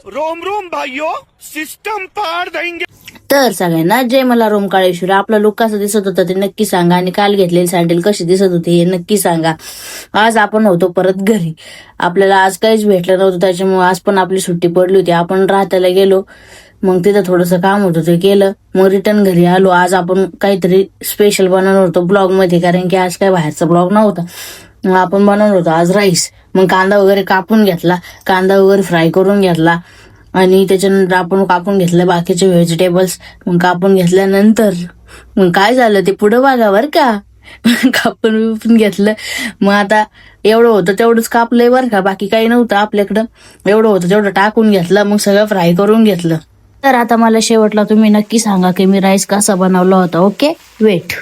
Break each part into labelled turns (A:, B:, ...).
A: Rome Rome भाइयों, system पार देंगे।
B: तर सगळ्यांना जय मला रोम काळेश्वर. आपला लुक कसं दिसत होता ते नक्की सांगा आणि काल घेतलेली सँडल कशी दिसत होती हे नक्की सांगा. आज आपण होतो परत घरी. आपल्याला आज काहीच भेटलं नव्हतं त्याच्यामुळे आज पण आपली सुट्टी पडली होती. आपण राहत्याला गेलो, मग तिथं थोडंसं काम होतं ते केलं, मग रिटर्न घरी आलो. आज आपण काहीतरी स्पेशल बनवणार होतो ब्लॉग मध्ये, कारण की आज काही बाहेरचा ब्लॉग नव्हता. मग आपण बनवणार होतो आज राईस. मग कांदा वगैरे कापून घेतला, कांदा वगैरे फ्राय करून घेतला आणि त्याच्यानंतर आपण कापून घेतलं बाकीचे व्हेजिटेबल्स. मग कापून घेतल्यानंतर मग काय झालं ते पुढं बघा बरं का. कापून घेतलं. मग आता एवढं होतं तेवढंच कापलंय बरं का, बाकी काही नव्हतं आपल्याकडं. एवढं होतं तेवढं टाकून घेतलं, मग सगळं फ्राय करून घेतलं. तर आता मला शेवटला तुम्ही नक्की सांगा की मी राईस कसा बनवला होता. Okay, weight.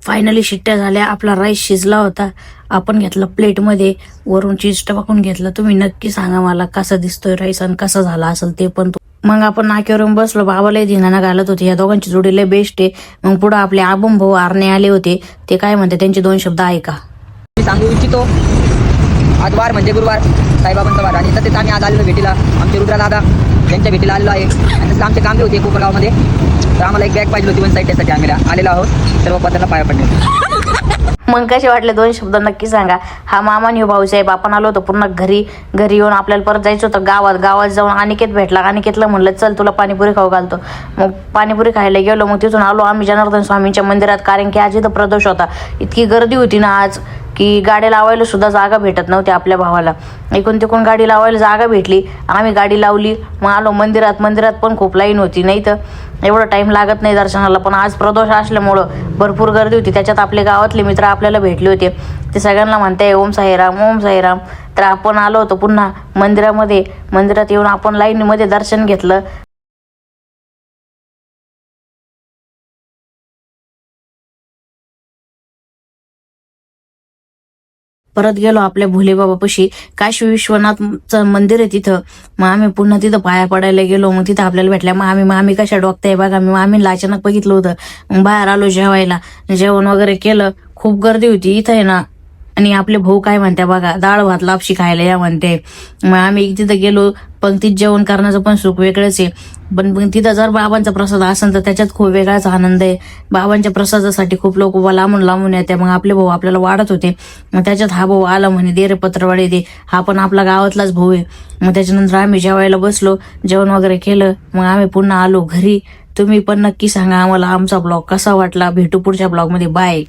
B: फायनली शिट्ट्या झाल्या, आपला राईस शिजला होता. आपण घेतला प्लेटमध्ये, वरून चीज टाकून घेतलं. तुम्ही नक्की सांगा मला कसा दिसतोय राईस आणि कसा झाला असेल ते पण. मग आपण नाक्यावरून बसलो, बाबाला धिंगाणा घालत होते. या दोघांची जोडी लय बेस्ट आहे. मग पुढे आपले आबम भाऊ आरणे आले होते, ते काय म्हणते त्यांचे 2 शब्द ऐका.
C: मी सांगू इच्छितो, आज वार म्हणजे गुरुवार, साईबाबांचा वार, आणि तसेच आम्ही आज आलेलो भेटीला आमचे रुद्रा दादा त्यांच्या भेटीला आलेलो आहे. आणि तसं आमचे काम होते कोकणगावमध्ये, तर आम्हाला एक बॅग पाहिजे होती 1 साईड, त्यासाठी आम्ही आलेलो आहोत. सर्व पदांना पाया पडले.
B: मग कसे वाटले 2 शब्द नक्की सांगा. हा मामा आणि भाऊसाहेब आपण आलो होतो पुन्हा घरी येऊन आपल्याला परत जायचं होतं गावात जाऊन अनिकेत भेटला. अनिकेतला म्हणलं चल तुला पाणीपुरी खाऊ घालतो. मग पाणीपुरी खायला गेलो. मग तिथून आलो आम्ही जनार्दन स्वामींच्या मंदिरात, कारण की आज इथं प्रदोष होता. इतकी गर्दी होती ना आज की गाडी लावायला सुद्धा जागा भेटत नव्हती आपल्या भावाला. इकडून तिकडून गाडी लावायला जागा भेटली, आम्ही गाडी लावली. मग आलो मंदिरात पण खूप लाईन होती, नाही तर एवढा टाइम लागत नाही दर्शनाला. पण आज प्रदोष असल्यामुळं भरपूर गर्दी होती. त्याच्यात आपले गावातले मित्र आपल्याला भेटले होते, ते सगळ्यांना म्हणताय ओम साईराम ओम साईराम. तर आपण आलो होतो पुन्हा मंदिरात येऊन आपण लाईनमध्ये दर्शन घेतलं. परत गेलो आपल्या भोलेबाबापाशी, काशी विश्वनाथचं मंदिर आहे तिथं. मग आम्ही पुन्हा तिथं पाया पडायला गेलो. मग तिथं आपल्याला भेटल्या मामी कशा डोकताय बघा. मी मामीला अचानक बघितलं होतं. मग बाहेर आलो जेवायला, जेवण वगैरे केलं. खूप गर्दी होती इथं आहे ना. आणि आपले भाऊ काय म्हणते बघा, डाळ भात लापशी खायला या म्हणते. मग आम्ही तिथं गेलो. पंक्तीत जेवण करण्याचं पण सुख वेगळंच आहे. पण तिथं जर बाबांचा प्रसाद असेल तर त्याच्यात खूप वेगळाच आनंद आहे. बाबांच्या प्रसादासाठी खूप लोक लांबून येते. मग आपले भाऊ आपल्याला वाढत होते. मग त्याच्यात हा भाऊ आला म्हणे दे रे पत्रवाडी दे. हा पण आपला गावातलाच भाऊ आहे. मग त्याच्यानंतर आम्ही जेवायला बसलो, जेवण वगैरे केलं. मग आम्ही पुन्हा आलो घरी. तुम्ही पण नक्की सांगा आम्हाला आमचा ब्लॉग कसा वाटला. भेटू पुढच्या ब्लॉगमध्ये. बाय.